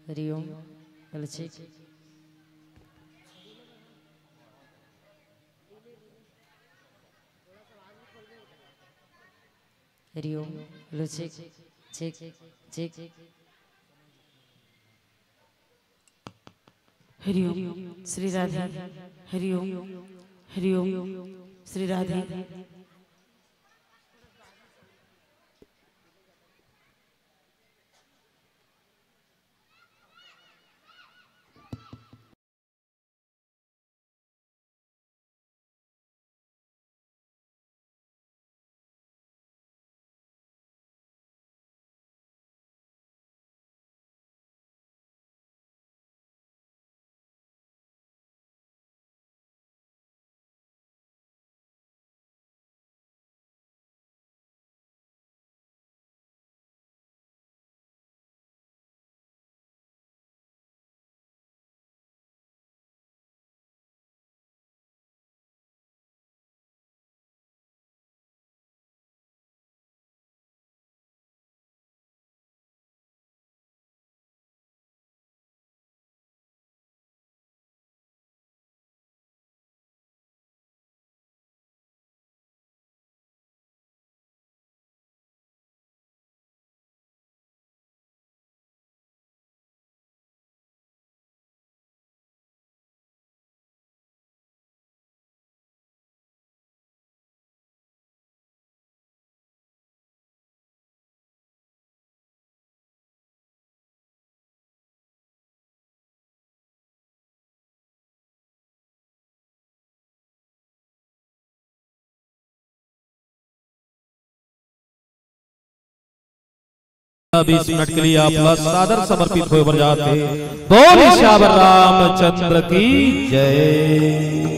हरिओम कलचिक हरिओम कलचिक चिक चिक हरिओम श्री राधे हरिओम हरिओम श्री राधे बीस मिनट के लिए आप सादर समर्पित हो जाते बोल श्यावर रामचंद्र की जय।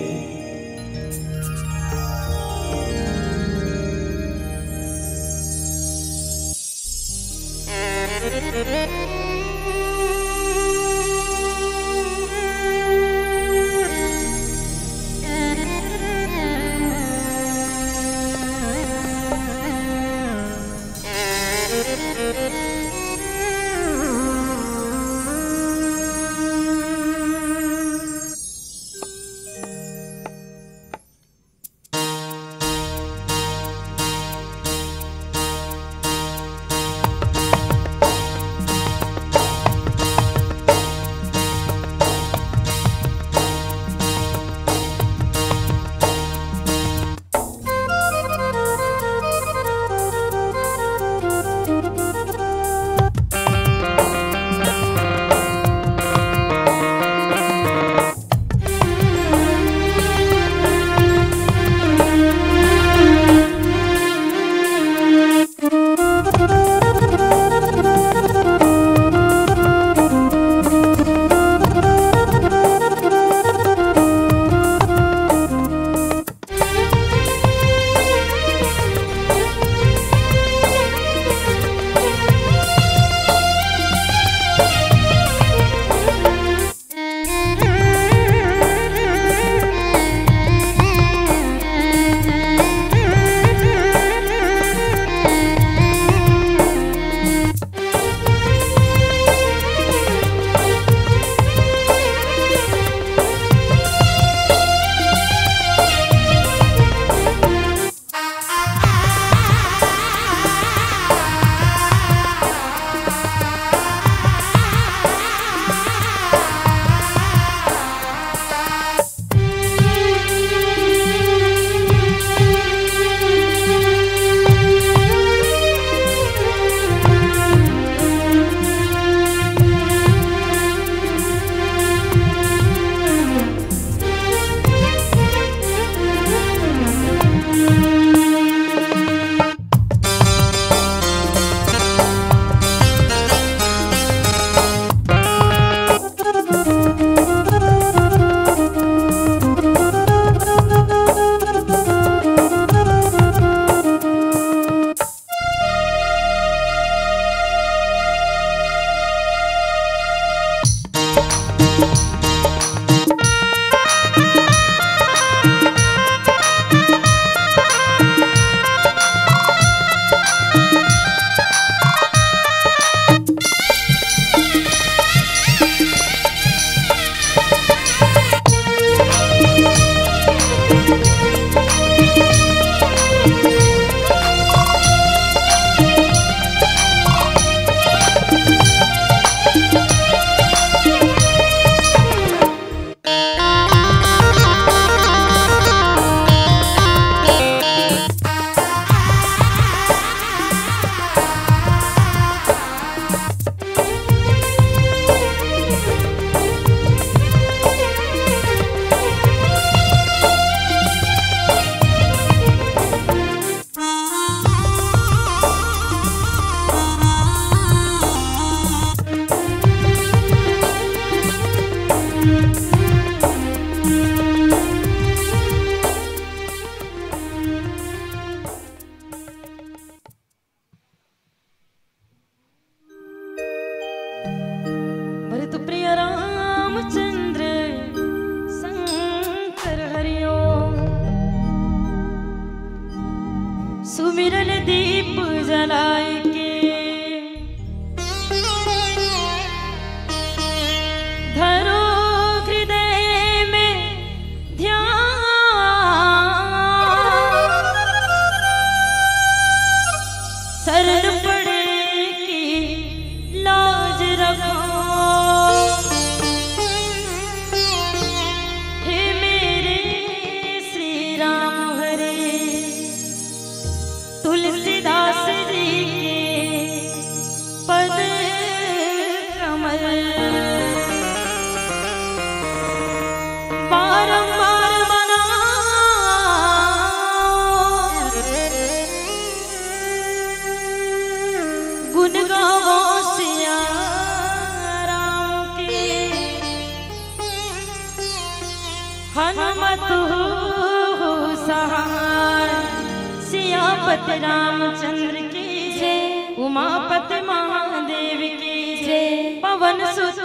सियापति रामचंद्र की जय, उमापति महादेव की जय, पवन सुत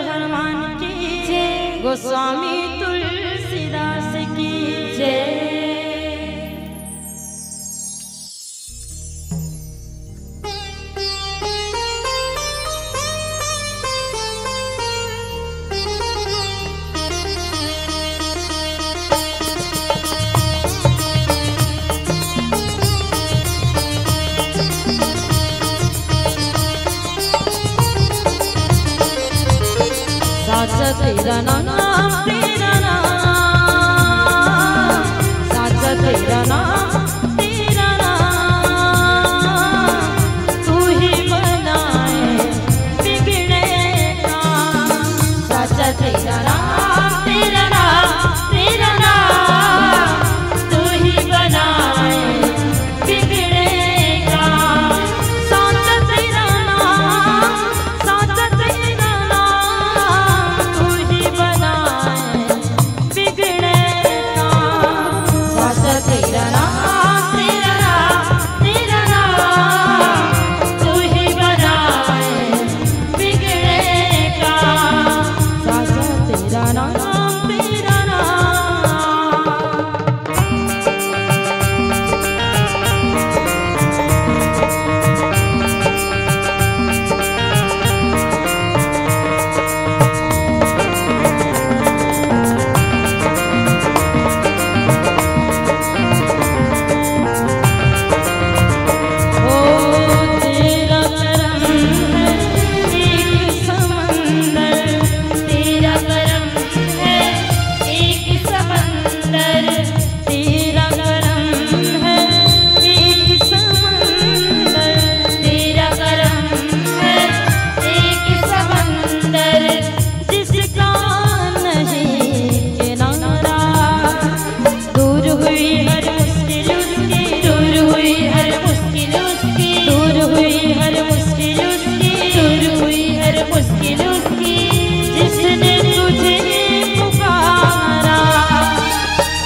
हनुमान की जय, गोस्वामी तुलसीदास की जय। साचा तेरा नाम, तेरा नाम, साचा तेरा नाम, तेरा नाम, तू ही बनाए बिगड़े काम। साचा तेरा नाम, तेरा नाम, तेरा नाम, तू ही बनाए बिगड़े काम। साचा तेरा नाम, साचा तेरा नाम, तू ही बनाए बिगड़े काम। साचा तेरा नाम, तेरा नाम, तेरा नाम, तू ही बनाए बिगड़े काम। साचा तेरा नाम, तेरा नाम। ओ तेरा करम है एक समंदर, तेरा करम है एक समंदर, तेरा करम है एक समंदर, तेरा करम है एक समंदर, जिसका नहीं किनारा। दूर हुई हर मुश्किल उसकी, दूर हुई हर मुश्किल उसकी, दूर हुई हर मुश्किल उसकी, दूर हुई हर मुश्किल उसकी, जिसने तुझे पुकारा।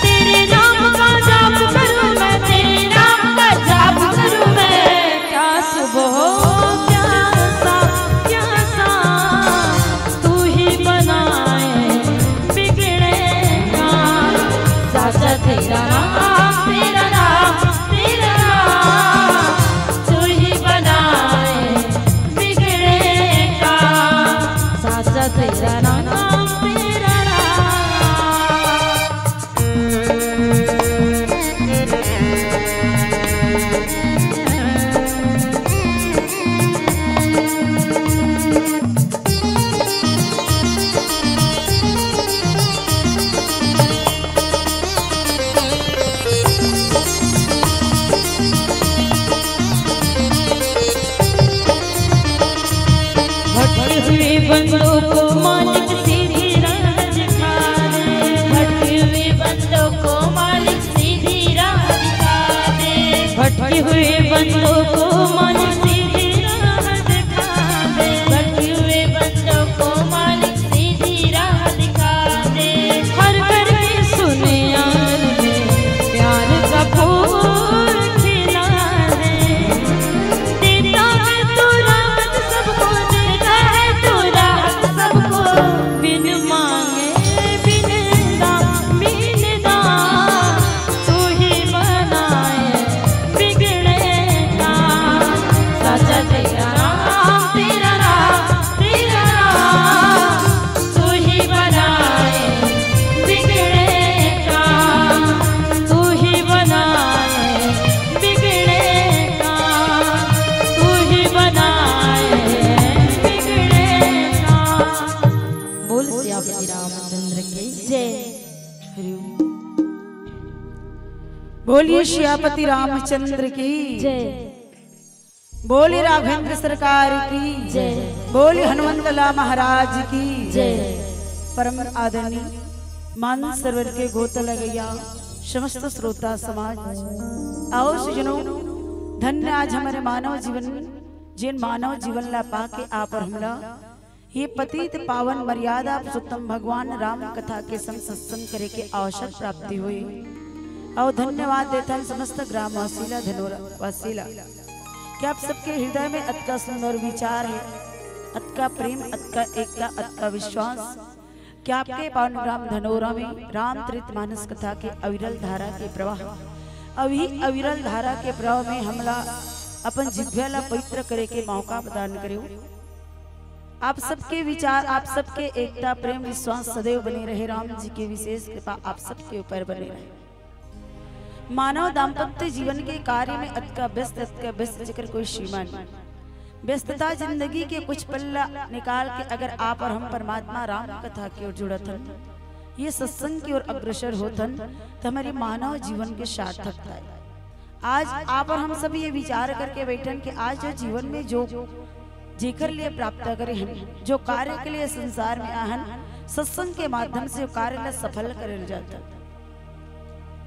तेरे नाम का जाप करूं मैं, तेरे नाम का जाप करूं मैं, क्या सुबह क्या शाम, क्या शाम, तू ही बनाए बिगड़े काम। साचा तेरा नाम, तेरा नाम, तेरा नाम, तू ही बनाए बिगड़े काम। साचा तेरा नाम, तेरा नाम। भटकी हुई बंदों को मालिक सीधी राह दिखा दे, भटकी हुई बंदों को मालिक सीधी राह दिखा दे, भटकी हुई बंदों को मालिक सीधी राह दिखा दे, भटकी हुए बंदों को मालिक सीधी राह दिखा दे। हर घर में सुने यार में प्यार का फूल खिला दे, देता है तू राहत सबको, देता है तू राहत सबको, बिन मांगे बिन दाम, तू ही बनाए बिगड़े काम। साचा तेरा नाम, तेरा नाम, तेरा नाम, तू ही बनाए बिगड़े काम। तू ही बनाए बिगड़े काम, तू ही बनाए बिगड़े काम। बोल सियापति रामचंद्र की जय। बोलिए सियापति रामचंद्र की जय, बोलिए राघवेंद्र सरकार की जय, बोलिए हनुमंतला महाराज की जय। परम आदरणीय मान सरोवर के गोतल गैया समस्त श्रोता समाज आओ सुजनों, धन्य आज हमारे मानव जीवन जिन मानव जीवन ला पाके आप और हमला ये पतित पावन मर्यादा पुरुषोत्तम भगवान राम कथा के संग सत्संग करे के अवसर प्राप्ति हुई। और धन्यवाद देता है समस्त ग्राम वासीला धनोरा वासीला कि आप सबके हृदय में अत का सुंदर विचार है, अत का प्रेम, अत का एकता, अत का विश्वास कि आपके पावन ग्राम धनोरा में रामचरित मानस कथा के अविरल धारा के प्रवाह, अविरल धारा के प्रवाह में हमला अपन जिह्वाला पवित्र करे के मौका प्रदान करो। आप सबके विचार, आप सबके एकता, प्रेम, विश्वास सदैव बने रहे। राम जी की विशेष कृपा आप सबके ऊपर बने रहे। मानव दाम्पत्य जीवन के कार्य में अत का व्यस्त जिक्र कोई सीमा नहीं। व्यस्तता जिंदगी के कुछ पल्ला निकाल के अगर आप और हम परमात्मा राम कथा की ओर जुड़तन, ये सत्संग की ओर अग्रसर होतन, तो हमारे मानव जीवन के सार्थकता है। आज आप और हम सब ये विचार करके बैठन कि आज जो जीवन में जो जेकर लिए प्राप्त करे हम, जो कार्य के लिए संसार में आहन, सत्संग के माध्यम से कार्य सफल करे जाता।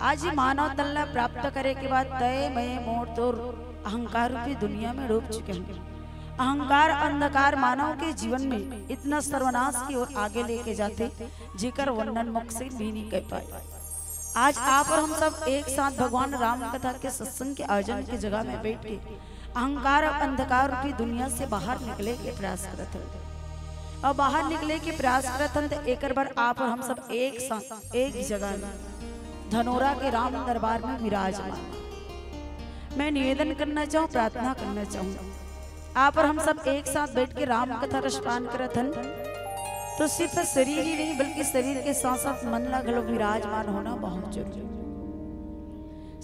आज ही मानव तल्ला प्राप्त करे के बाद तय मय मोर तो अहंकार रूपी दुनिया में डूब चुके हैं। अहंकार अंधकार मानव के जीवन में इतना सर्वनाश की ओर आगे लेके जाते जेकर वर्णन मुख से भी नहीं कर पाए। आज आप और हम सब एक साथ भगवान राम कथा के सत्संग के आयोजन की जगह में बैठ के अहंकार और अंधकार रूपी दुनिया से बाहर निकले के प्रयास करते हैं। और बाहर निकले के प्रयास करते हैं तो एक बार आप और हम सब एक साथ एक जगह में धनोरा के राम दरबार में विराजमान। मैं निवेदन करना चाहूँ, प्रार्थना करना चाहूँ, आप और हम सब एक साथ बैठ के राम कथा रसपान करत हन, तो सिर्फ शरीर ही नहीं बल्कि शरीर के साथ साथ मन लगलो विराजमान होना बहुत जरूरी।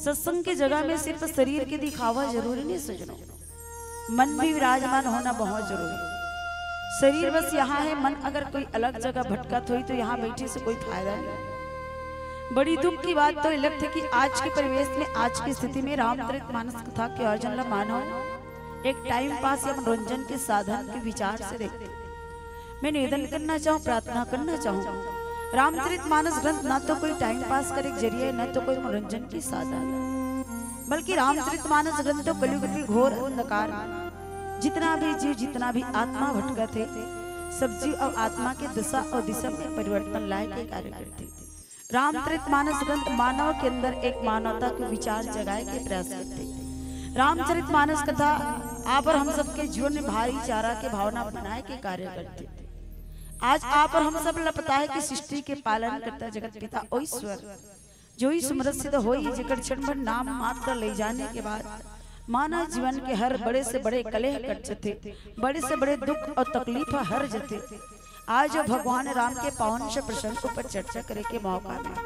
सत्संग की जगह में सिर्फ शरीर के दिखावा जरूरी नहीं सजनो, मन भी विराजमान होना बहुत जरूरी। शरीर बस यहाँ है, मन अगर कोई अलग जगह भटकत हुई तो यहाँ बैठे से कोई फायदा नहीं। बड़ी दुख की बात तो लगती है कि आज के परिवेश में, आज की स्थिति में रामचरित मानस कथा के आयोजन मानव एक टाइम पास या मनोरंजन के साधन के विचार से देखते। मैं निवेदन करना चाहूँ, प्रार्थना करना चाहूँ, रामचरित मानस ग्रंथ ना तो कोई टाइम पास करे जरिए, न तो कोई मनोरंजन की साधन, बल्कि रामचरित मानस ग्रंथ तो कलयुग के घोर अंधकार जितना भी जीव, जितना भी आत्मा भटकत है, सब जीव और आत्मा के दिशा और दिशा में परिवर्तन लाए के कार्य करते। रामचरित मानस ग्रंथ मानव के अंदर एक मानवता के विचार जगाए के प्रयास करते। रामचरित मानस कथा आप और हम सबके जीवन में भाईचारा के भावना बनाए के कार्य करते। आज आप और हम सब पता है कि सृष्टि के पालन करता जगत पिता ओ ईश्वर जो ही सुमरत सिद्ध होई, जेकर क्षण भर नाम मात्र ले जाने के बाद मानव जीवन के हर बड़े से बड़े कलेह कट जते, बड़े से बड़े दुख और तकलीफ हर जते। आज जो भगवान राम के पावन से प्रसंग पर चर्चा करे के मौका मिला,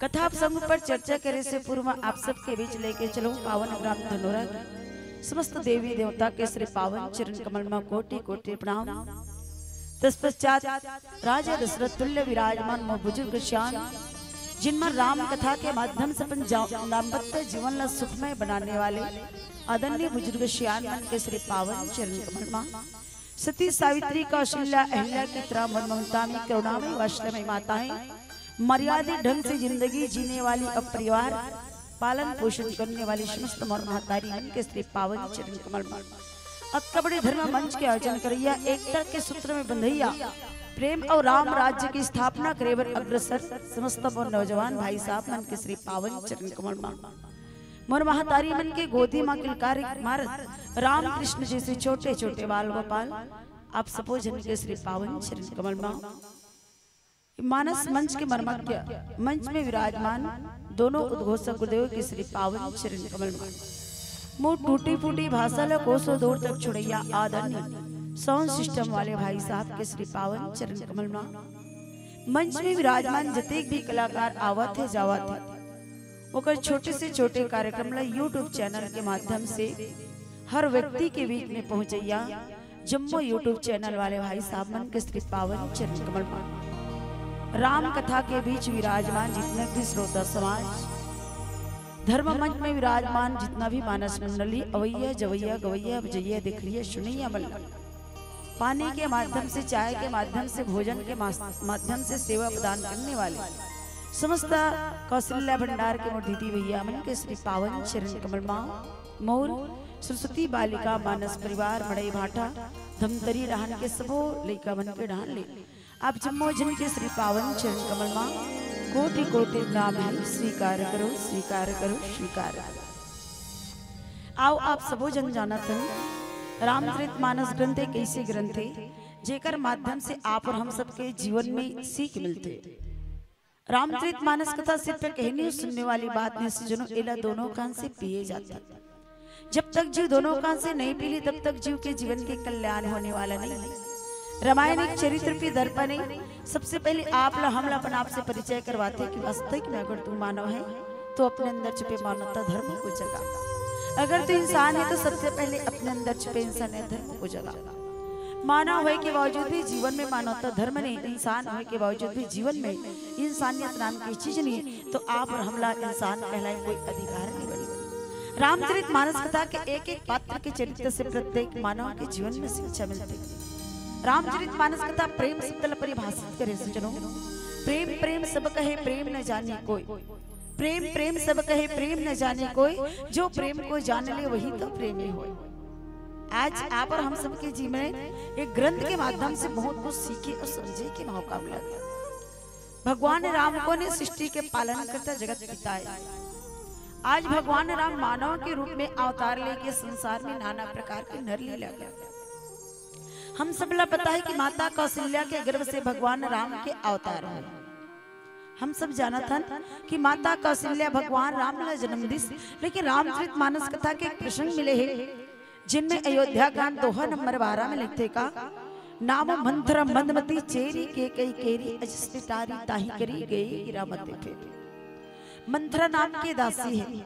कथा प्रसंग पर चर्चा करे से पूर्व आप सबके बीच लेके चलो पावन ग्राम धनोरा समस्त देवी देवता के श्री पावन चरण कमल में कोटि कोटि प्रणाम। तत्पश्चात राजा दशरथ तुल्य विराजमान मो बुजुर्ग श्याम, जिनमें राम कथा के माध्यम से अपन दाम्पत्य जीवन ला सुखमय बनाने वाले आदरणीय बुजुर्ग श्याम के श्री पावन चरण कमल में सती सावित्री कौशल्या अहिल्या की तरह ममता में करुणामय वात्सल्यमय माताएं, मर्यादित ढंग से जिंदगी जीने वाली अब परिवार पालन पोषण करने वाली समस्त मौर महतारी के श्री पावन चरण कमल में अकबड़े धर्म मंच के आयोजन करैया, एकता के सूत्र में बंधैया, प्रेम और राम राज्य की स्थापना करे बर अग्रसर समस्त और नौजवान भाई साहब मन के श्री पावन चरण कमल में मोर महतारी मन के गोदी मां किलकारी मारत राम कृष्ण जैसे छोटे छोटे बाल गोपाल आप सबो जन के श्री पावन चरण कमल में मानस मंच के मर्मज्ञ मंच में विराजमान दोनों उद्घोषक गुरुदेव के श्री पावन चरण कमल में मुंह टूटी फूटी भाषा ला कोसों दूर तक छुड़ैया आदरणीय साउंड सिस्टम वाले भाई साहब के श्री पावन चरण कमल में मंच में विराजमान जतेक भी कलाकार आवत है जावत है, ओकर छोटे से छोटे कार्यक्रम ला यूट्यूब चैनल के माध्यम से हर व्यक्ति के बीच में पहुंचैया जम्मो यूट्यूब चैनल वाले भाई साहब मन के श्री पावन चरण कमल में राम कथा के बीच विराजमान जितने भी श्रोता समाज, धर्म मंच में विराजमान जितना भी मानस मंडली अवैया जवैया गवैया बजैया दिखलिया सुनैया मल्ला, पानी के माध्यम से, चाय के माध्यम से, भोजन के माध्यम से सेवा प्रदान करने वाले समस्त कौशल्या भंडार के मोर दीदी भैया मन के श्री पावन चरण कमल मां मोर सरस्वती बालिका मानस परिवार बड़े भाटा धमतरी रहन के सबो लइका मन के ढान ले आप जम्मो जन के श्री पावन चरण कमल मां कोटि कोटि नाम है, स्वीकार करो स्वीकार करो स्वीकार करो। आओ आप सबो जन जानत हैं रामचरितमानस ग्रंथ एक ऐसे ग्रंथ है जेकर माध्यम से आप और हम सबके जीवन में सीख मिलते। रामचरितमानस कथा सिर्फ कहने सुनने वाली बात नहीं सुनो, एला दोनों कान से पिए जाता। जब तक जीव दोनों कान से नहीं पी ली तब तक जीव के जीवन के कल्याण होने वाला नहीं है। रामायण एक चरित्र पे दर्पण है। सबसे पहले हमला अपन आप से परिचय करवाते कि वास्तविक में अगर तू मानव है तो अपने अंदर छुपे मानवता धर्म को जगा। अगर तू इंसान है तो सबसे पहले अपने अंदर छुपे इंसानियत धर्म को जगा। मानव होने के बावजूद भी जीवन में मानवता धर्म नहीं, इंसान होने के बावजूद भी जीवन में इंसानियत नाम की चीज नहीं है, तो आप और हमला इंसान कहलाए कोई अधिकार नहीं बनी। रामचरितमानस कथा के एक एक पात्र के चरित्र से प्रत्येक मानव के जीवन में शिक्षा मिलती है। रामचरितमानस कथा प्रेम शब्द परिभाषित करे सज्जनों। प्रेम प्रेम सब कहे प्रेम न जाने कोई, प्रेम प्रेम सब कहे प्रेम न जाने कोई, जो प्रेम को जान ले वही तो प्रेमी हो। आज आप और हम सब के जीवन में एक ग्रंथ के माध्यम से बहुत कुछ सीखे और समझे के मौका मिला। भगवान राम को ने सृष्टि के पालन करता जगत पिता है। आज भगवान राम मानव के रूप में अवतार लेके संसार में नाना प्रकार के नर लीला करते। हम सब ला पता है कि माता कौशल्या के गर्भ से भगवान राम के अवतार हुए। हम सब जाना था कि माता कौशल्या भगवान राम ला जन्म दिस, लेकिन रामचरितमानस कथा के एक प्रसंग मिले हैं जिनमें अयोध्या कांड दोहा नंबर 12 में लिखते का नाम मंथरा मंदमती चेरी के कई केरी अजस्ती तारी ताही करी गई गिरामते फेरी। मंथरा नाम के दासी है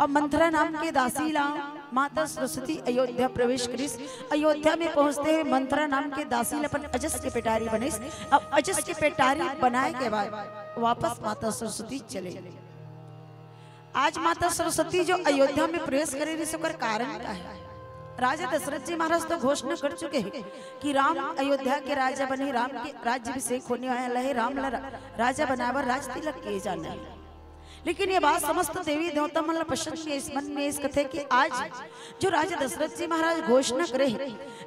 और मंथरा नाम के दासी ला माता सरस्वती अयोध्या प्रवेश करिस। अयोध्या में पहुंचते हुए मंथरा नाम के दासी ला अपन अजस के पेटारी बनिस। अब अजस के पेटारी बनाए के बाद वापस माता सरस्वती चले। आज माता सरस्वती जो अयोध्या में प्रवेश करे इसका कारण क्या है? राजा दशरथ जी महाराज तो घोषणा कर चुके हैं कि राम अयोध्या के राजा बने, राम के राज्याभिषेक होने वाला है, राम राजा बनावर राज तिलक किए जाना है। लेकिन ये बात समस्त देवी देवता मन पसंद के इस मन में इस कथे कि आज जो राजा दशरथ जी महाराज घोषणा करे,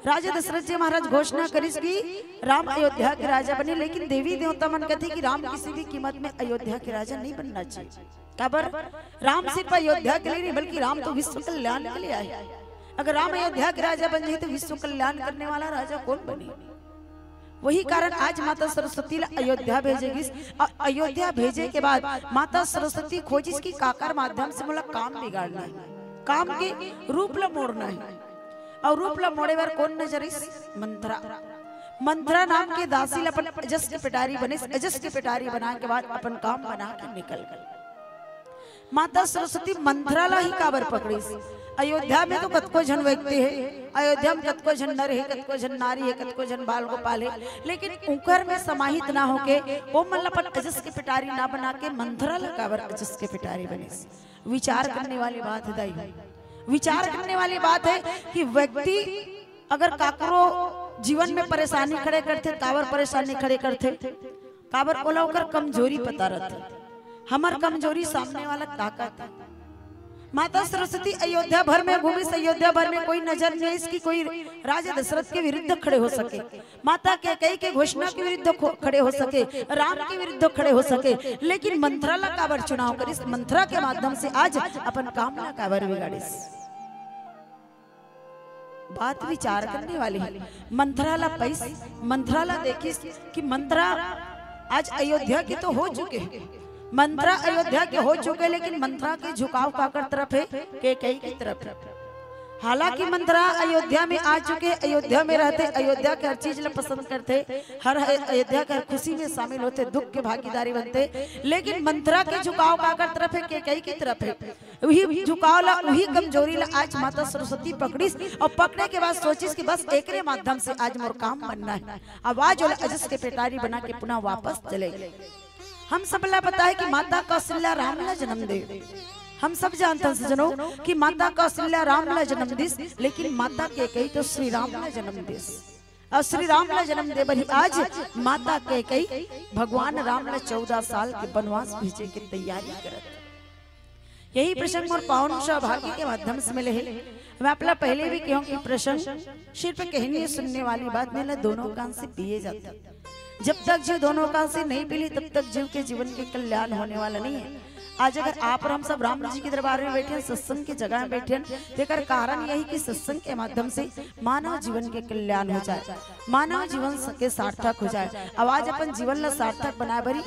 राजा दशरथ जी महाराज घोषणा करिस कि राम अयोध्या के राजा बने, लेकिन देवी देवता मन कहते कि राम किसी भी कीमत में अयोध्या के राजा नहीं बनना चाहिए। खबर राम सिर्फ अयोध्या के लिए नहीं बल्कि राम तो विश्व कल्याण के लिए आए। अगर राम अयोध्या के राजा बन जाए तो विश्व कल्याण करने वाला राजा कौन बने? वही कारण आज माता सरस्वती अयोध्या भेजेगी। अयोध्या भेजे के बाद माता सरस्वती खोजिस की काकर माध्यम से बोला काम बिगाड़ना है, काम के रूप ला मोड़ना है। और रूप ला मोड़े बार कौन नजरिस? मंथरा। मंथरा नाम के दासी अपन अजस के पिटारी बने। अजस के पिटारी बना के बाद अपन काम बना के निकल गए। माता सरस्वती मंथरा ला ही काबर पकड़ी। अयोध्या में तो कतको जन व्यक्ति है, अयोध्या में कतको जन नर है, कतको जन नारी है, कतको जन बाल गोपाल है, लेकिन उकर में समाहित ना होके वो मतलब अजस के पिटारी ना बना के मंथरा ला काबर अजस के पिटारी बने। विचार करने वाली बात है दाई, विचार करने वाली बात है कि व्यक्ति अगर काकरो जीवन में परेशानी खड़े करते, काबर परेशानी खड़े करते, काबर बोला ओकर कमजोरी पता रहता। हमार कमजोरी सामने वाला ताकत है। माता सरस्वती अयोध्या भर में घूमी, अयोध्या भर में कोई नजर नहीं इसकी कोई राजा दशरथ के विरुद्ध खड़े हो सके, माता के कई के घोषणा के विरुद्ध खड़े हो सके, राम के विरुद्ध खड़े हो सके, लेकिन मंथरा ला काबर चुनाव करिस। मंथरा के माध्यम से आज अपन काम ला काबर बिगाड़िस। बात विचार करने वाली है। मंथरा ला पैस, मंथरा ला देखिस कि मंथरा आज अयोध्या की तो हो चुके हैं, मंथरा अयोध्या के हो चुके, लेकिन मंथरा के झुकाव काकर तरफ है? कैकेयी की तरफ है। हालांकि मंथरा अयोध्या में आ चुके, अयोध्या में रहते, अयोध्या के हर चीज ला पसंद करते, हर अयोध्या के हर खुशी में शामिल होते, दुख के भागीदारी बनते, लेकिन मंथरा के झुकाव काकर तरफ है? कैकेयी की तरफ है। वही झुकाव ला, वही कमजोरी ला आज माता सरस्वती पकड़िस और पकड़े के बाद सोचिस कि बस एकरे माध्यम से आज मोर काम बनना है। आवाज वाला अजस के पेटारी बना के पुनः वापस चले गए। हम सब ला पता है कि माता कौशल्या राम ला जन्म दे। हम सब जानते हैं सज्जनों कि माता कौशल्या राम ला जन्म दिस, लेकिन माता कैकेयी तो श्री राम ला जन्म दिस। और श्री राम ला जन्म दे बनी आज माता कैकेयी भगवान राम ला 14 साल के वनवास भेजे की तैयारी करत। यही प्रसंग और पावन सौभाग्य के माध्यम से मिले है। मैं अपना पहले भी कहूँ कि प्रसंग सिर्फ कहनी सुनने वाली बात नहीं, दोनों कान से पिए जाता। जब तक जीव दोनों का से नहीं पीली तब तक जीव के जीवन के कल्याण होने वाला नहीं है। आज अगर आप और हम सब राम जी के दरबार में बैठे हैं, सत्संग की जगह में बैठे हैं, तेकर कारण यही कि सत्संग के माध्यम से मानव जीवन के कल्याण हो जाए, मानव जीवन के सार्थक हो जाए। अब आज अपन जीवन ला सार्थक बनाए भरी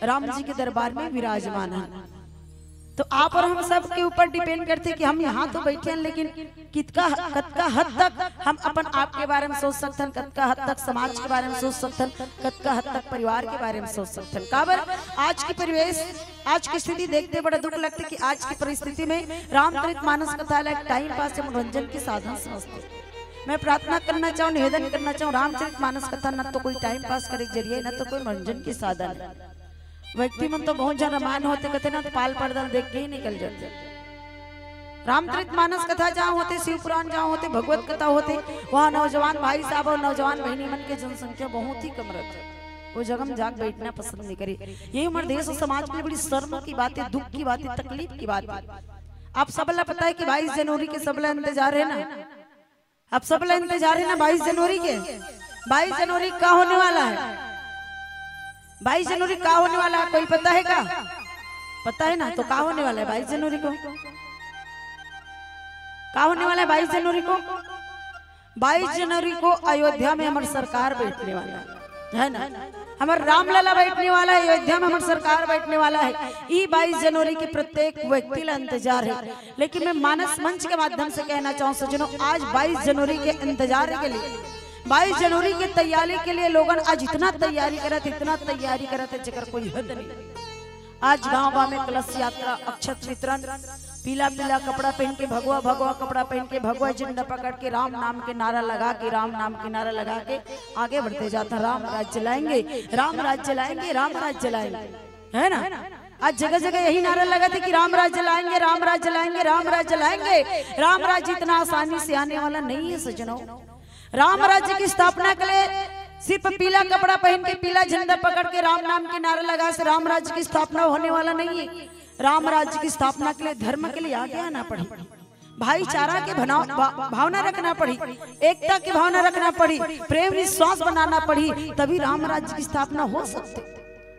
राम जी के दरबार में विराजमान है। तो आप और हम सब के ऊपर डिपेंड करते कि हम यहाँ तो बैठे हैं, लेकिन कतका हद तक हम अपन आप के बारे में सोच सकते हैं, कतका हद तक समाज के बारे में सोच सकते हैं, कतका हद तक परिवार के बारे में सोच सकते हैं। काबर आज की परिवेश, आज की स्थिति देखते बड़ा दुख लगता है कि आज की परिस्थिति में रामचरितमानस कथा एक टाइम पास या मनोरंजन के साधन समझते। मैं प्रार्थना करना चाहूँ, निवेदन करना चाहूँ, रामचरितमानस कथा न तो कोई टाइम पास करे जरिए, न तो कोई मनोरंजन के साधन है। व्यक्ति मन तो बहुत ज्यादा मान होते कहते ना, तो पाल पर्दा देख के ही निकल जाते। रामचरितमानस कथा जहाँ होते, शिव पुराण जहाँ होते, भगवत कथा होते, वहाँ नौजवान भाई साहब और नौजवान बहनी मन की जनसंख्या बहुत ही कम रहती। वो जगह में जाग बैठना पसंद नहीं करे। ये हमारे देश और समाज में बड़ी शर्म की बात है, दुख की बात है, तकलीफ की बात है। आप सबला पता है कि 22 जनवरी के सबला इंतजार है ना, आप सबला इंतजार है ना 22 जनवरी के। 22 जनवरी का होने वाला है, 22 जनवरी का होने वाला है, कोई पता है का? पता है ना, तो का होने वाला है 22 जनवरी को? का होने वाला है 22 जनवरी को? 22 जनवरी को अयोध्या में हमारी सरकार बैठने वाला है ना, हमारे रामलला बैठने वाला है, अयोध्या में हमारी सरकार बैठने वाला है। ये 22 जनवरी की प्रत्येक व्यक्ति का इंतजार है। लेकिन मैं मानस मंच के माध्यम से कहना चाहूँ सज्जनों, आज 22 जनवरी के इंतजार के लिए, 22 जनवरी की तैयारी के लिए लोगन आज इतना तैयारी करते, इतना तैयारी करते जेकर कोई हद नहीं। आज गांव-गांव में कलश यात्रा, अक्षत वितरण, पीला पीला कपड़ा पहन के, भगवा भगवा कपड़ा पहन के, भगवा झंडा पकड़ के, राम नाम के नारा लगा के, राम नाम के नारा लगा के आगे बढ़ते जाता। राम राज्य लाएंगे, राम राज्य लाएंगे, राम राज्य लाएंगे, है ना। आज जगह जगह यही नारा लगा था कि राम राज्य लाएंगे, राम राज्य लाएंगे, राम राज्य लाएंगे। राम राज्य इतना आसानी से आने वाला नहीं है सज्जनों। राम राज्य की स्थापना के लिए सिर्फ पीला कपड़ा पहन के, पीला झंडा पकड़ के, राम नाम के नारा लगा से राम राज्य की स्थापना होने वाला नहीं है। राम राज्य की स्थापना के लिए धर्म के लिए आगे आना पड़ी, भाईचारा के भावना रखना पड़ी, एकता की भावना रखना पड़ी, प्रेम विश्वास बनाना पड़ी, तभी राम राज्य की स्थापना हो सकती।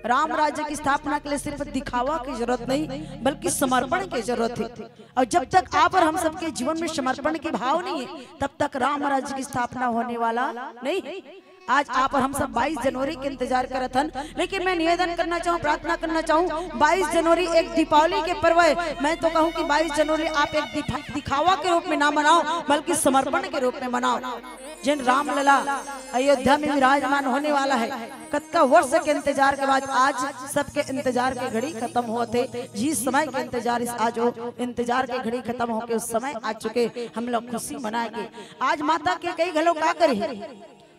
राम राज्य की स्थापना के लिए सिर्फ दिखावा की जरूरत नहीं, बल्कि समर्पण की जरूरत है। और जब तक आप और हम सबके जीवन में समर्पण की भाव नहीं है, तब तक राम राज्य की स्थापना होने वाला नहीं। आज आप और हम सब 22 जनवरी के इंतजार करत हन, लेकिन मैं निवेदन करना चाहूँ, प्रार्थना करना चाहूँ, 22 जनवरी एक दीपावली के पर्व है। मैं तो कहूँ कि 22 जनवरी आप एक दिखावा के रूप में ना मनाओ, बल्कि समर्पण के रूप में मनाओ। जिन रामलला अयोध्या में विराजमान होने वाला है, कतका वर्ष के इंतजार के बाद आज सबके इंतजार के घड़ी खत्म होते। जिस समय के इंतजार आज हो, इंतजार के घड़ी खत्म होके उस समय आ चुके, हम लोग खुशी मनाएंगे। आज माता के कई घलों का करे,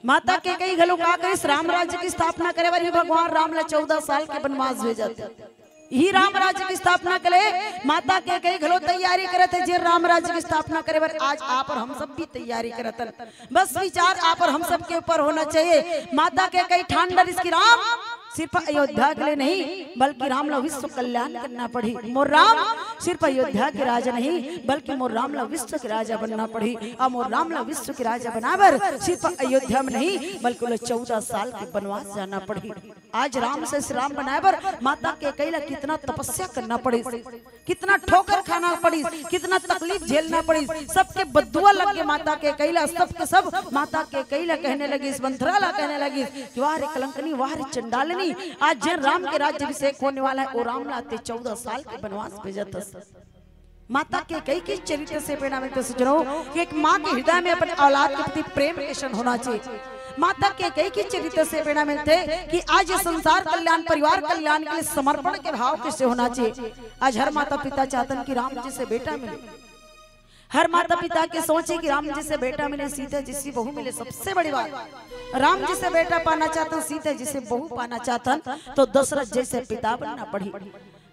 माता के कई घलों का करे, राम राज्य की स्थापना करे वाली भगवान राम ला 14 साल के वनवास भेजते। ही राम राज्य की स्थापना करे माता के कई घलों तैयारी करते, जे राम राज्य की स्थापना करे बार आज आप और हम सब भी तैयारी करते। बस विचार आप और हम सब के ऊपर होना चाहिए। माता के कई ठान इसकी राम सिर्फ अयोध्या के लिए नहीं, बल्कि राम ला विश्व कल्याण करना पड़ी। मोर राम सिर्फ अयोध्या के राजा नहीं, बल्कि मोर राम ला विश्व के राजा बनना पड़ी। और मोर राम ला विश्व के राजा बनावर सिर्फ अयोध्या में नहीं, बल्कि 14 साल के वनवास जाना पड़ी। आज राम से राम बनावर माता के कैला कितना तपस्या करना पड़ी, कितना ठोकर खाना पड़ी, कितना तकलीफ झेलना पड़ी। सबके बद्दुआ लग के माता के कैला, सबके सब माता के कैला कहने लगी, इस मंथराला कहने लगी कि वाह रे कलंकनी, वाह रे चंडालनी। आज जिन राम के राज्य अभिषेक होने वाला है, वो राम लाते 14 साल के वनवास भेजत। माता के कई किस चरित्र से प्रेरणा मिलती है कि एक माँ के हृदय में अपने औलाद के प्रति प्रेम केशन होना चाहिए। माता के कई किस चरित्र से प्रेरणा मिलते कि आज ये संसार कल्याण, परिवार कल्याण के लिए समर्पण के भाव कैसे होना चाहिए। आज हर माता पिता चाहते कि राम जी से बेटा मिले, हर माता पिता के सोचे कि राम जी से बेटा मिले, सीता जी से बहू मिले। सबसे बड़ी बात, राम जी से बेटा पाना चाहता, सीता जी से बहू पाना चाहता, तो दशरथ जैसे पिता बनना पड़ी,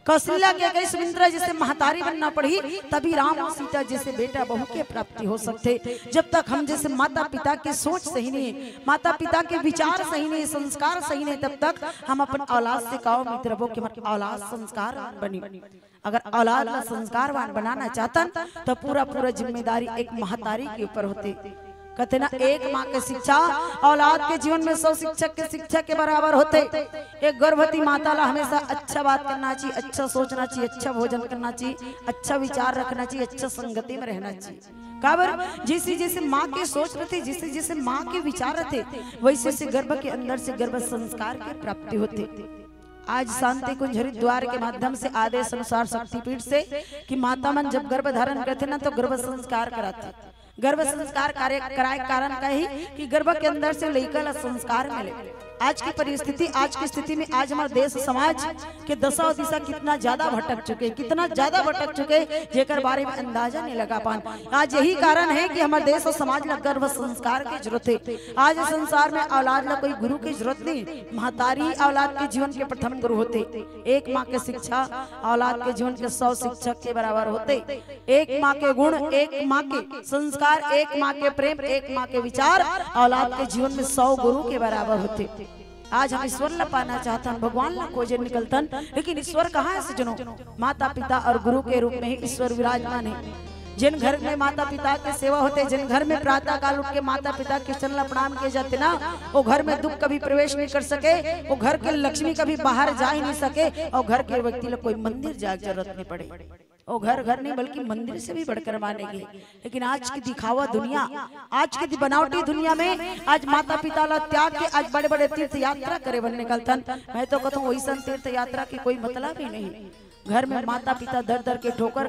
कौशल्या के कई सुमित्रा जैसे महतारी बनना पड़ी, तभी राम और सीता जैसे बेटा बहू के प्राप्ति हो सकते। जब तक हम जैसे माता पिता की सोच सही नहीं, माता पिता के विचार सही नहीं, संस्कार सही नहीं, तब तक हम अपन औलाद से कहो मित्र वो कि औलाद संस्कार बनी। अगर औलाद का संस्कारवान बनाना चाहता तो पूरा जिम्मेदारी एक महतारी के ऊपर होती। कहते ना एक माँ के शिक्षा औलाद के जीवन में 100 शिक्षक के शिक्षा के बराबर होते। एक गर्भवती माता ला हमेशा अच्छा बात करना चाहिए, अच्छा सोचना चाहिए, अच्छा भोजन करना चाहिए, अच्छा विचार रखना चाहिए, अच्छा संगति में रहना चाहिए। काबर जैसे जैसे माँ के सोच रहते, जैसे जैसे माँ के विचार रहते, वैसे से गर्भ के अंदर से गर्भ संस्कार की प्राप्ति होती। आज शांति कुंज हरिद्वार के माध्यम से आदेश अनुसार शक्तिपीठ से कि माता मन जब गर्भ धारण करते ना तो गर्भ संस्कार कराते। गर्भ संस्कार कार्य कराए कारण का ही कि गर्भ के अंदर से लेकर संस्कार मिले। आज की परिस्थिति, आज की स्थिति में आज हमारे देश समाज के दशा दिशा कितना ज्यादा भटक चुके, कितना ज्यादा भटक चुके जेकर बारे में अंदाजा नहीं लगा पान। आज यही कारण है कि हमारे देश और समाज ला गर्भ संस्कार की जरूरत है। आज संसार में औलाद ला कोई गुरु की जरूरत नहीं, महतारी औलाद के जीवन के प्रथम गुरु होते। एक माँ के शिक्षा औलाद के जीवन के 100 शिक्षक के बराबर होते। एक माँ के गुण, एक माँ के संस्कार, एक माँ के प्रेम, एक माँ के विचार औलाद के जीवन में 100 गुरु के बराबर होते। आज हम ईश्वर ला पाना चाहता, भगवान ला खोजे निकलतन, लेकिन ईश्वर कहाँ है सजनों? माता पिता और गुरु के रूप में ही ईश्वर विराजमान है। जिन घर में माता पिता के सेवा होते, जिन घर में प्रातः काल उठ के माता पिता के चरण ला प्रणाम किए जाते ना, वो घर में दुख कभी प्रवेश नहीं कर सके, वो घर के लक्ष्मी कभी बाहर जा ही नहीं सके, और घर के व्यक्ति लोग कोई मंदिर जाए जरूरत नहीं पड़े। वो घर नहीं बल्कि मंदिर से भी बढ़कर मानेगी। लेकिन आज की दिखावा दुनिया, आज की बनावटी दुनिया में आज माता पिता ला त्याग के आज बड़े बड़े तीर्थ यात्रा करे बन निकलतन। मैं तो कहता हूँ वैसा तीर्थ यात्रा की कोई मतलब ही नहीं। घर में माता पिता दर दर के ठोकर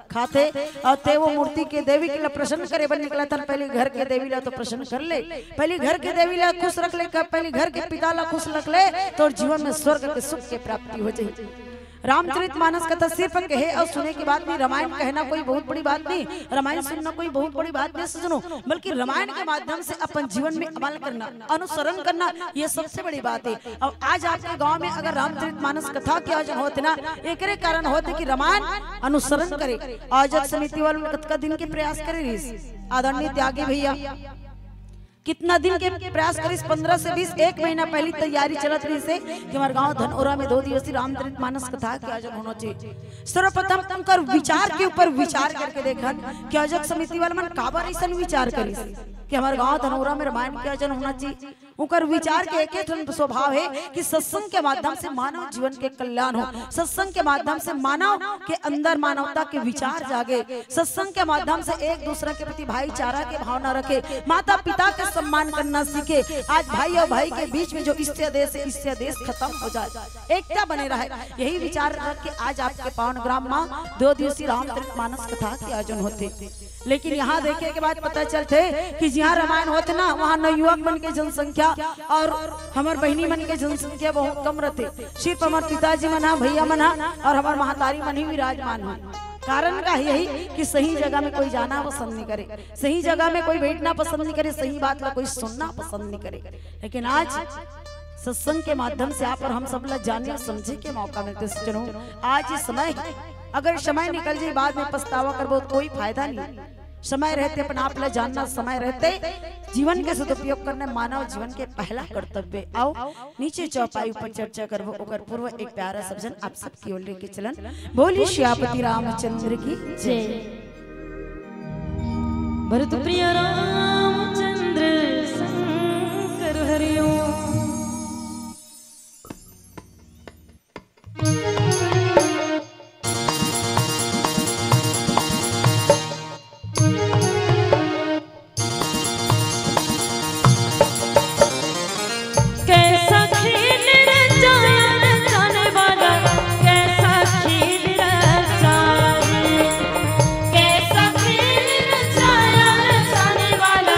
खाते और ते वो मूर्ति के देवी के लिए प्रसन्न करे बन निकला था। पहले घर के देवी ला तो प्रसन्न कर ले, पहले घर के देवी ला खुश रख ले, पहले घर के पिता ला खुश रख ले तो जीवन में स्वर्ग के सुख की प्राप्ति हो जाए। रामचरितमानस कथा सिर्फ कहे और सुने की बात नहीं, रामायण कहना कोई बहुत बड़ी बात नहीं, रामायण सुनना कोई बहुत बड़ी बात नहीं सजनों, बल्कि रामायण के माध्यम से अपन जीवन में अमल करना, अनुसरण करना, ये सबसे बड़ी बात है। अब आज आपके गांव में अगर रामचरितमानस कथा के आयोजन होते ना, एक कारण होते कि रामायण अनुसरण करे। आयोजक समिति वालों कतका दिन के प्रयास करे, आदरणीय त्यागी भैया कितना दिन के प्रयास करी, 15 से 20 एक महीना पहले तैयारी चलत रही से कि हमारे गांव धनौरा में 2 दिवसीय रामचरितमानस कथा के आयोजन होना चाहिए। सर्वप्रथम उनकर विचार के ऊपर विचार करके देखन कि आयोजक समिति वाले मन काबर ऐसा विचार करी कि हमारे गांव धनौरा में रामायण के आयोजन होना चाहिए। उनकर विचार के एक स्वभाव है कि सत्संग के माध्यम से मानव जीवन के कल्याण हो, सत्संग के माध्यम से मानव के अंदर मानवता के विचार जागे, सत्संग के माध्यम से एक दूसरे के प्रति भाईचारा की भावना रखे, माता पिता का सम्मान करना सीखे। आज भाई और भाई के बीच में जो इससे देश खत्म हो जाए, एकता बने रहे, यही विचार रख के आज आपके पावन ग्राम में 2 दिवसीय रामचरितमानस कथा के आयोजन होते। लेकिन यहाँ देखे के बाद पता चलते कि जहाँ रामायण होते ना, वहाँ नवयुवक मन के जनसंख्या और हमारे बहनी मन के जनसंख्या बहुत कम रहते। सिर्फ हमारे पिताजी मना, भैया मना और हमारे महतारी मन ही विराजमान हो। कारण का यही कि सही जगह में कोई जाना पसंद नहीं करे, सही जगह में कोई बैठना पसंद नहीं करे, सही बात का कोई सुनना पसंद नहीं करे। लेकिन आज सत्संग के माध्यम से आप और हम सब लोग जानने और समझे के मौका मिलते। सुनो आज ये समय, अगर समय निकल जाए बाद में पछतावा करबो तो कोई फायदा नहीं। समय रहते अपन आप ला जानना, समय रहते जीवन के सदुपयोग करना मानव जीवन के पहला कर्तव्य। आओ नीचे चौपाई ऊपर चर्चा करबो, ओकर पूर्व एक प्यारा सब्जन आप सबकी ओर लेके चलन। बोली श्यापति रामचंद्र की जय। भरत प्रिय रामचंद्र शंकर हरिओम। वाला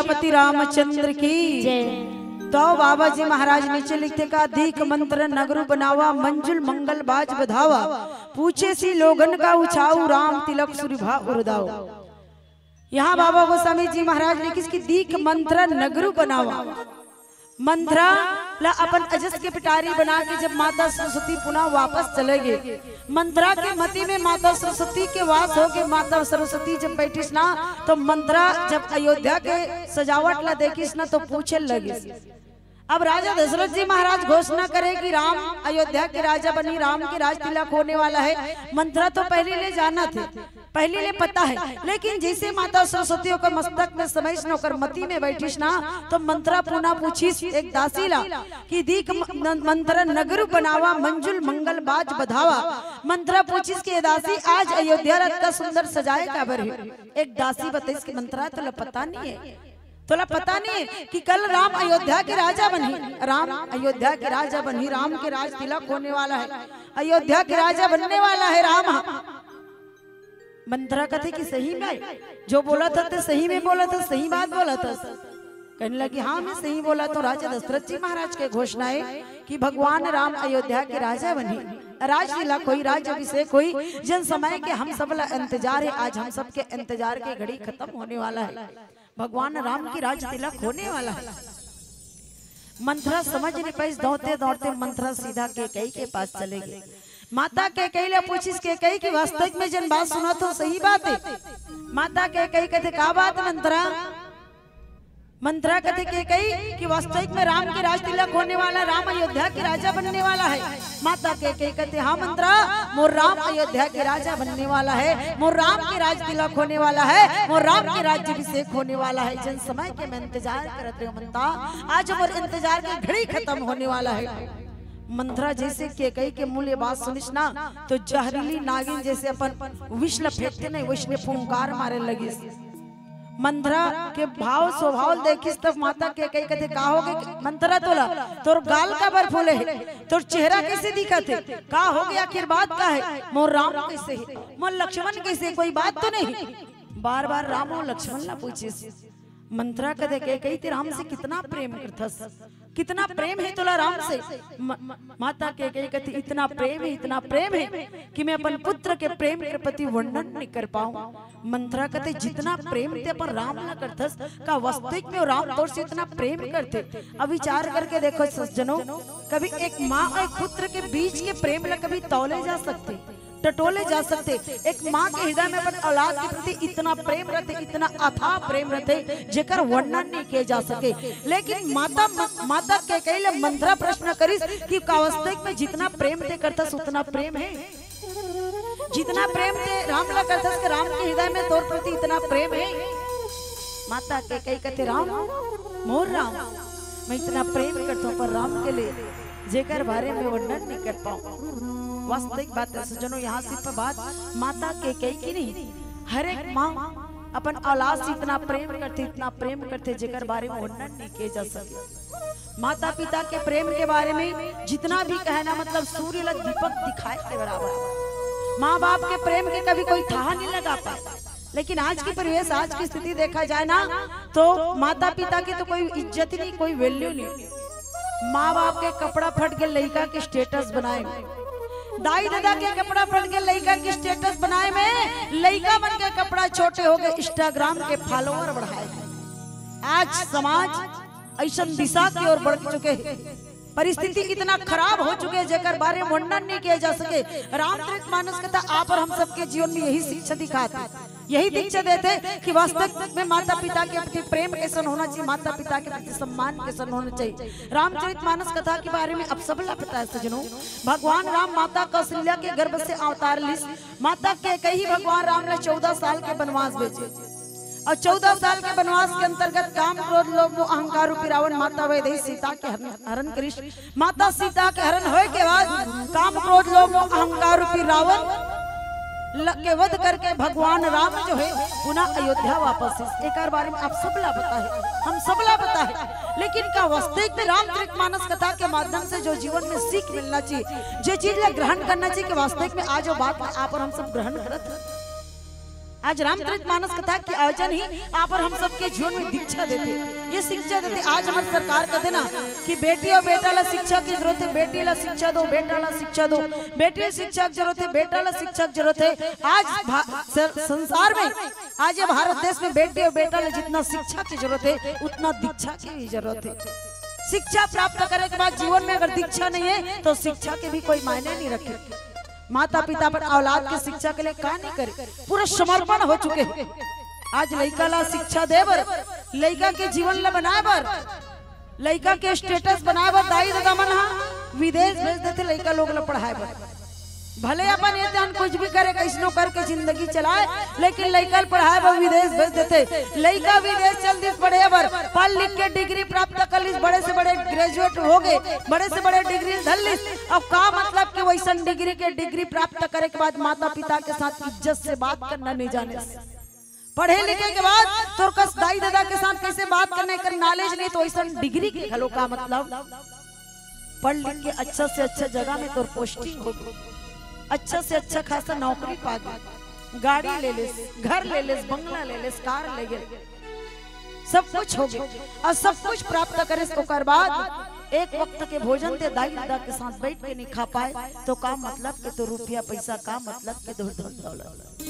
सियापति रामचंद्र की जय। तो बाबा जी महाराज नीचे लिखते का दीक मंत्र नगरु बनावा मंजुल मंगल बाज बधावा पूछे सी लोगन का उछाऊ राम तिलक सुरभा उर्दाओ। यहाँ बाबा गोस्वामी जी महाराज लिखिस की दीक मंत्र नगरु बनावा मंत्रा ला अपन अजस के पिटारी बना के जब माता सरस्वती पुनः वापस चले गए, मंत्रा के मति में माता सरस्वती के वास हो के माता सरस्वती जब बैठिस ना तो मंत्रा जब अयोध्या के सजावट ला देखिस ना तो पूछे लगी। अब राजा दशरथ जी महाराज घोषणा करे कि राम अयोध्या के राजा बनी, राम के राज तिलक होने वाला है। मंत्रा तो पहले ले जाना थे, पहले ले पता है, लेकिन जैसे माता सरस्वती होकर मस्तक में समैस नौकर मती में बैठिस ना तो मंत्रा पुनः पूछिस एक दासी ला कि दीक मंत्र नगरु बनावा मंजुल मंगल बाज बधावा। मंत्रा पूछिस कि दासी आज अयोध्या रथ का सुंदर सजाए काबर है। एक दासी बताइस कि मंत्रा तो पता नहीं है, तोला पता नहीं कि कल राम अयोध्या के राजा बनी, राम अयोध्या के राजा बनी, राम के राज तिलक होने वाला है, अयोध्या के राजा बनने वाला है राम। मंत्रा कहते कि सही में जो बोला था तो सही में बोला था, सही बात बोला था। कहने लगी हाँ मैं सही बोला। तो राजा दशरथ जी महाराज के घोषणा है कि भगवान राम अयोध्या के राजा बनी, राज तिलक हुई, राज अभिषेक हुई, जन समय के हम सब इंतजार है। आज हम सब के इंतजार के घड़ी खत्म होने वाला है, भगवान राम की राज तिलक होने वाला है। मंत्रा समझ नहीं पाई, दौड़ते दौड़ते मंत्रा सीधा केकई के पास चले गए। माता केकई ले पूछिस केकई की वास्तविक में जन बात सुना तो सही बात है। माता केकई कहते का बात मंत्रा? मंत्रा कहते केकई कि वास्तविक में राम के राज तिलक होने वाला, राम अयोध्या के राजा बनने वाला है। माता केकई कहते हाँ मंत्रा मोर राम अयोध्या के राजा बनने वाला है, मोर राम के राज तिलक होने वाला है, मोर राम के राज्य अभिषेक होने वाला है। जन समय के मैं इंतजार करते हो मंत्रा, आज मोर इंतजार की घड़ी खत्म होने वाला है। मंत्रा जैसे केकई के मूल्य बात सुनिस ना तो जहरीली नागिन जैसे अपन विष फेंकते नहीं वैसने फुंकार मारे लगी। मंत्रा के भाव स्वभाव देखिस तब माता केकई कहते का हो गए मंत्रा तोला, तोर गाल का बर फूले है, तोर चेहरा कैसे दिखते, का हो गया आखिर बात का है, मोर राम कैसे है, मोर लक्ष्मण कैसे, कोई बात तो नहीं। बार बार राम और लक्ष्मण ला पूछिस। मंत्रा कहते केकई ते राम से कितना प्रेम करथस, कितना प्रेम है तोला राम से। माता केकई कहती इतना प्रेम है, इतना प्रेम है कि मैं अपन पुत्र के प्रेम के प्रति वर्णन नहीं कर पाऊं। मंत्रा कहते जितना प्रेम ते अपन राम ना करथस का वास्तविक में राम तोर से इतना प्रेम करते। अब विचार करके देखो सज्जनों, कभी एक माँ और एक पुत्र के बीच के प्रेम ला कभी तौले जा सकते, टटोले जा सकते। एक माँ के हृदय में अपन औलाद के प्रति इतना प्रेम रहते, इतना अथाह प्रेम रहते जेकर वर्णन नहीं किए जा सके। लेकिन माता केकई ले मंत्रा प्रश्न करिस कि वास्तविक में जितना प्रेम ते करतस उतना प्रेम है, जितना प्रेम ते राम ला करतस के राम के हृदय में तोर प्रति इतना प्रेम है। माता केकई कहते राम मोर राम मैं इतना प्रेम करता हूँ पर राम के लिए जेकर बारे में वर्णन नहीं कर पाऊँ। वास्तविक बात है सज्जनों, यहाँ सिर्फ बात माता केकई की नहीं, हर एक माँ अपन औलाद से इतना प्रेम करते, इतना प्रेम करते जेकर बारे में वर्णन नहीं किए जा सके। माता पिता के प्रेम के बारे में जितना भी कहना मतलब सूर्य लग दीपक दिखाए के बराबर। माँ बाप के प्रेम के कभी कोई था नहीं लगा पाता, लेकिन आज की परिवेश, आज की स्थिति देखा जाए ना तो माता पिता की तो कोई इज्जत नहीं, कोई वैल्यू नहीं। माँ बाप के कपड़ा फट के लड़का के स्टेटस बनाए, दाई दादा के कपड़ा फट के लड़का के स्टेटस बनाए में लड़का बन के कपड़ा छोटे हो गए, इंस्टाग्राम के फॉलोअर बढ़ाए। आज समाज ऐसा दिशा की ओर बढ़ चुके, परिस्थिति इतना खराब हो चुके जेकर बारे में वर्णन नहीं किया जा सके। रामचरितमानस कहता आप और हम सबके जीवन में यही शिक्षा दिखाते, यही दीक्षा देते कि वास्तविक में माता पिता के प्रति प्रेम कैसा होना चाहिए, माता पिता के प्रति सम्मान कैसा होना चाहिए। रामचरितमानस कथा के बारे में अब सब पता है सजनों। भगवान राम माता कौशल्या के गर्भ से अवतार लिस, माता केकई भगवान राम ने 14 साल के वनवास भेजे और 14 साल के वनवास के अंतर्गत काम क्रोध लोभ मोह अहंकार रूपी रावण माता वैदेही सीता के हरण करिस। माता सीता के हरण होए के बाद काम क्रोध लोभ मोह अहंकार रूपी रावण के वध करके भगवान राम जो है पुनः अयोध्या वापस। एक बारे में आप सबला पता है, हम सबला पता है, लेकिन का वास्तविक में रामचरितमानस कथा के माध्यम से जो जीवन में सीख मिलना चाहिए, जो चीज ग्रहण करना चाहिए कि वास्तविक में आज बात आप और हम सब ग्रहण करत आज रामचरितमानस कथा की आयोजन ही आप और हम सबके जीवन में दीक्षा देते, ये शिक्षा देते। आज हमारी सरकार कहते ना कि बेटी और बेटा ला शिक्षा की जरूरत है, बेटी ला शिक्षा दो, बेटा ला शिक्षा दो, बेटी ला शिक्षा की जरूरत है, बेटा ला शिक्षा की जरूरत है। आज संसार में, आज ये भारत देश में बेटी और बेटा ला जितना शिक्षा की जरूरत है उतना दीक्षा की भी जरूरत है। शिक्षा प्राप्त करने के बाद जीवन में अगर दीक्षा नहीं है तो शिक्षा के भी कोई मायने नहीं रखे। माता पिता पर औलाद की शिक्षा के लिए क्या नहीं करे, पूरा समर्पण हो चुके हैं। आज लड़का ला शिक्षा दे बर, लड़का के जीवन ला बनाए बर, लड़का के स्टेटस बनाए बर दाई दादा मन विदेश भेज देते लड़का लोग ला पढ़ाए बर। भले अपन ये ध्यान कुछ भी करे, कैसनो करके जिंदगी चलाए, लेकिन लड़का पढ़ाए बर विदेश भेज देते। लड़का विदेश चल दिस पढ़े बर, पढ़ लिख के डिग्री प्राप्त कर लिस, बड़े से बड़े ग्रेजुएट हो गए, बड़े से बड़े डिग्री धर लिस। अब का मतलब कि वैसा डिग्री के डिग्री प्राप्त करे के बाद माता पिता के साथ इज्जत से बात करना नहीं जाने, पढ़े लिखे के बाद तो कस दाई दादा के साथ कैसे बात करने का नॉलेज नहीं, तो वैसा डिग्री के हलो का मतलब पढ़ लिख के अच्छा से अच्छा जगह में तो पोस्टिंग हो गई, अच्छा से अच्छा खासा नौकरी पा गई, गाड़ी ले ले, घर ले ले, बंगला ले ले, कार ले गए, सब कुछ हो गया। और सब कुछ प्राप्त करे उसके बाद एक वक्त के भोजन ते दाई दादा के साथ बैठ के नहीं खा पाए तो का मतलब के तो रुपया पैसा का मतलब के दौलत।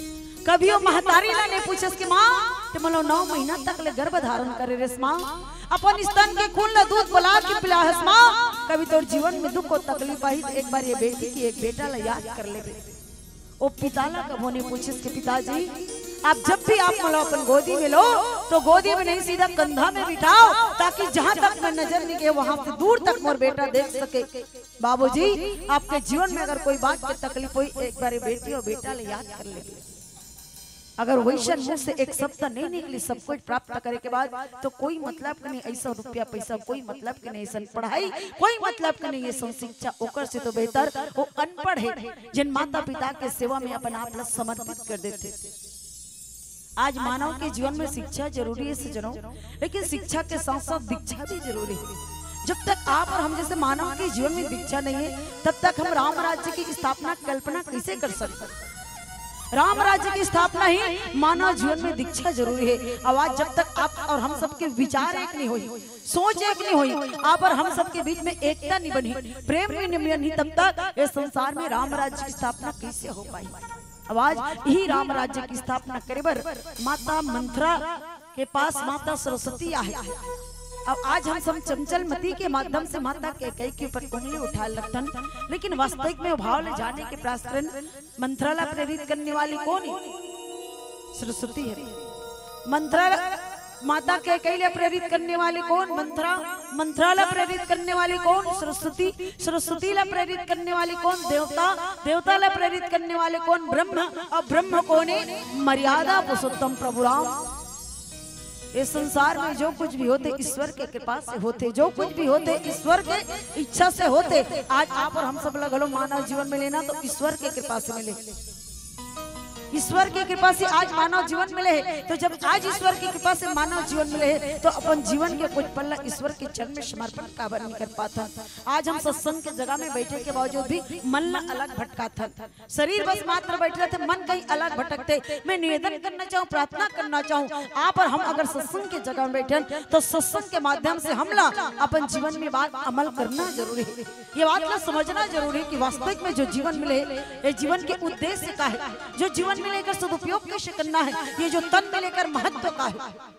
कभी वो महतारी ला नहीं पूछे कि माँ ते मतलब 9 महीना तक ले गर्भ धारण करे रेस माँ, अपन स्तन के खून ला दूध बुला के पिलाहस माँ। कभी तो जीवन में दुख और तकलीफ आई तो एक बार ये बेटी की एक बेटा ला याद कर ले। वो पिता ला कब होने पूछे कि पिताजी आप जब भी आप मतलब अपन गोदी में लो तो गोदी में नहीं सीधा कंधा में बिठाओ, ताकि जहाँ तक मैं नजर नहीं गए वहां से दूर तक मोर बेटा देख सके। बाबूजी आपके जीवन में अगर कोई बात की तकलीफ हुई एक बार बेटी और बेटा ले याद कर ले। अगर वैसा मुंह से एक शब्द नहीं निकली सब कुछ प्राप्त करे के बाद तो कोई मतलब के नहीं, ऐसा रुपया पैसा कोई मतलब के नहीं, ऐसा पढ़ाई कोई मतलब के नहीं, ये शिक्षा ओकर से तो बेहतर वो अनपढ़ है जिन माता पिता के सेवा में अपन आप ला समर्पित कर देते। आज मानव के जीवन में शिक्षा जरूरी है सज्जनों, लेकिन शिक्षा के साथ साथ दीक्षा भी जरूरी है। जब तक आप और हम जैसे मानव के जीवन में दीक्षा नहीं है तब तक हम राम राज्य की स्थापना कल्पना कैसे कर सकते। राम राज्य की स्थापना ही मानव जीवन में दीक्षा जरूरी है। आवाज जब तक आप और हम सबके विचार एक नहीं हुई, सोच एक नहीं हुई, आप और हम सबके बीच में एकता नहीं बनी, प्रेम में नहीं बनी, तब तक इस संसार में राम राज्य की स्थापना कैसे हो पाई। आवाज ही राम राज्य की स्थापना करे बर माता मंथरा के पास माता सरस्वती आए। अब आज हम सब चंचल मती के माध्यम से माता के कई के ऊपर उंगली उठा लगतन, लेकिन वास्तविक में भाव ले जाने के प्रयास मंत्रा ला प्रेरित करने वाली कौन है? सरस्वती है। मंत्रा माता के कई ले प्रेरित करने वाली कौन? मंत्रा। मंत्रा ला प्रेरित करने वाली कौन? सरस्वती। सरस्वती ला प्रेरित करने वाली कौन? देवता। देवता ला प्रेरित करने वाले कौन? ब्रह्म। और ब्रह्म कौन है? मर्यादा पुरुषोत्तम प्रभु राम। इस संसार में जो कुछ भी होते ईश्वर के कृपा से होते, जो कुछ भी होते ईश्वर के इच्छा से होते। आज आप और हम सब लगलो मानव जीवन में लेना तो ईश्वर के कृपा से मिले, ईश्वर की कृपा से आज मानव जीवन मिले है। तो जब आज ईश्वर की कृपा से मानव जीवन मिले है तो अपन जीवन के कुछ पल ईश्वर के चरण में समर्पण का नहीं कर पाता। आज हम सत्संग के जगह में बैठे के बावजूद भी मन अलग भटका था, शरीर बस मात्र बैठ रहे थे, मन कहीं अलग भटकते। मैं निवेदन करना चाहूँ, प्रार्थना करना चाहूँ आप और हम अगर सत्संग के जगह में बैठे तो सत्संग के माध्यम से हमला अपन जीवन में बात अमल करना जरूरी है। ये बात समझना जरूरी है कि वास्तविक में जो जीवन मिले ये जीवन के उद्देश्य का है, जो जीवन मिलेकर सदुपयोग कैसे करना है, ये जो तन में लेकर महत्व का है।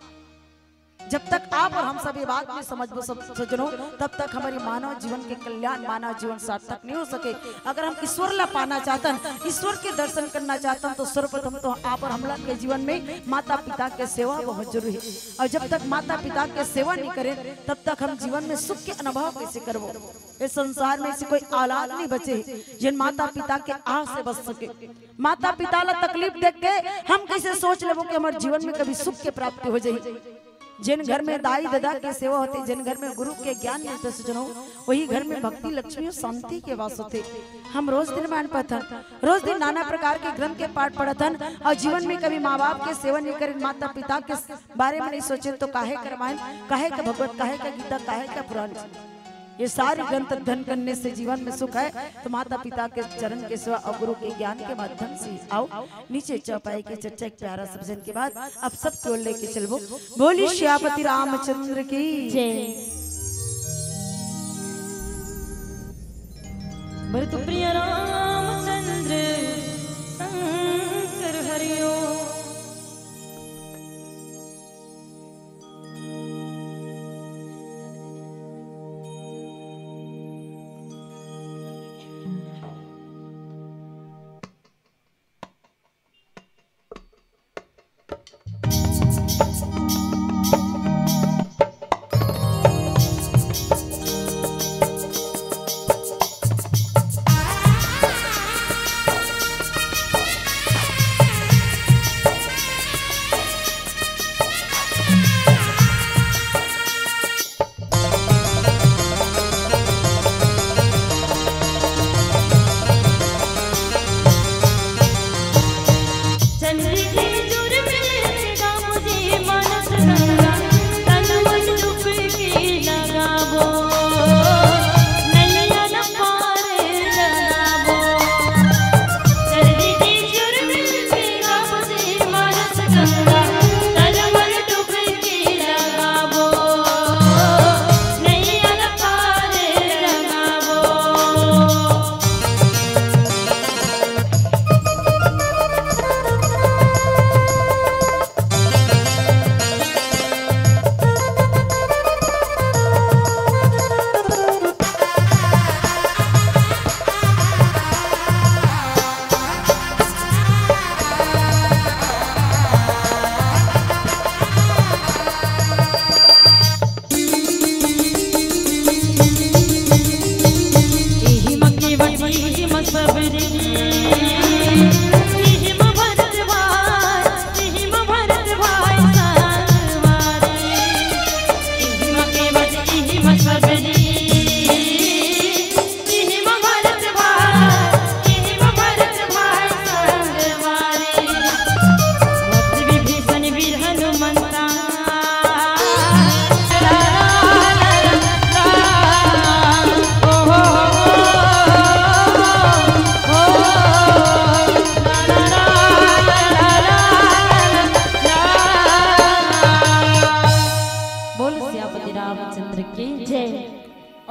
जब तक आप और हम सब ये बात में समझ सज्जनों तब तक हमारी मानव जीवन के कल्याण, मानव जीवन सार्थक नहीं हो सके। अगर हम ईश्वर ला पाना चाहते हैं, ईश्वर के दर्शन करना चाहते हैं तो सर्वप्रथम तो आप और हम लोग के जीवन में माता पिता के सेवा बहुत जरूरी है। और जब तक माता पिता के सेवा नहीं करें तब तक हम जीवन में सुख के अनुभव कैसे करबो। इस संसार में ऐसी कोई औलाद नहीं बचे जिन माता पिता के आह से बच सके। माता पिता ला तकलीफ देख के हम कैसे सोच लेबो कि हमारे जीवन में कभी सुख की प्राप्ति हो जाए। जिन घर में दाई दादा की सेवा होती, जिन घर में गुरु के ज्ञान मिलते सज्जनों, वही घर में भक्ति, लक्ष्मी और शांति के वास होते। हम रोज दिन मान पथन, रोज दिन नाना प्रकार के ग्रंथ के पाठ पढ़तन और जीवन में कभी माँ बाप के सेवा नहीं करें, माता पिता के बारे में नहीं सोचे तो काहे का रामायण, काहे का भगवत, काहे का गीता, काहे का पुराण। ये सारे ग्रंथ अध्ययन करने से जीवन में सुख है। तो माता पिता के चरण के सिवा और गुरु के ज्ञान के माध्यम से आओ नीचे चौपाई की चर्चा एक प्यारा सब भजन के बाद अब सब टोल लेके चलो। बोली श्यापति रामचंद्र की जय। भरत प्रिय रामचंद्र शंकर हरिओ।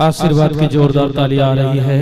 आशीर्वाद की जोरदार ताली आ रही है।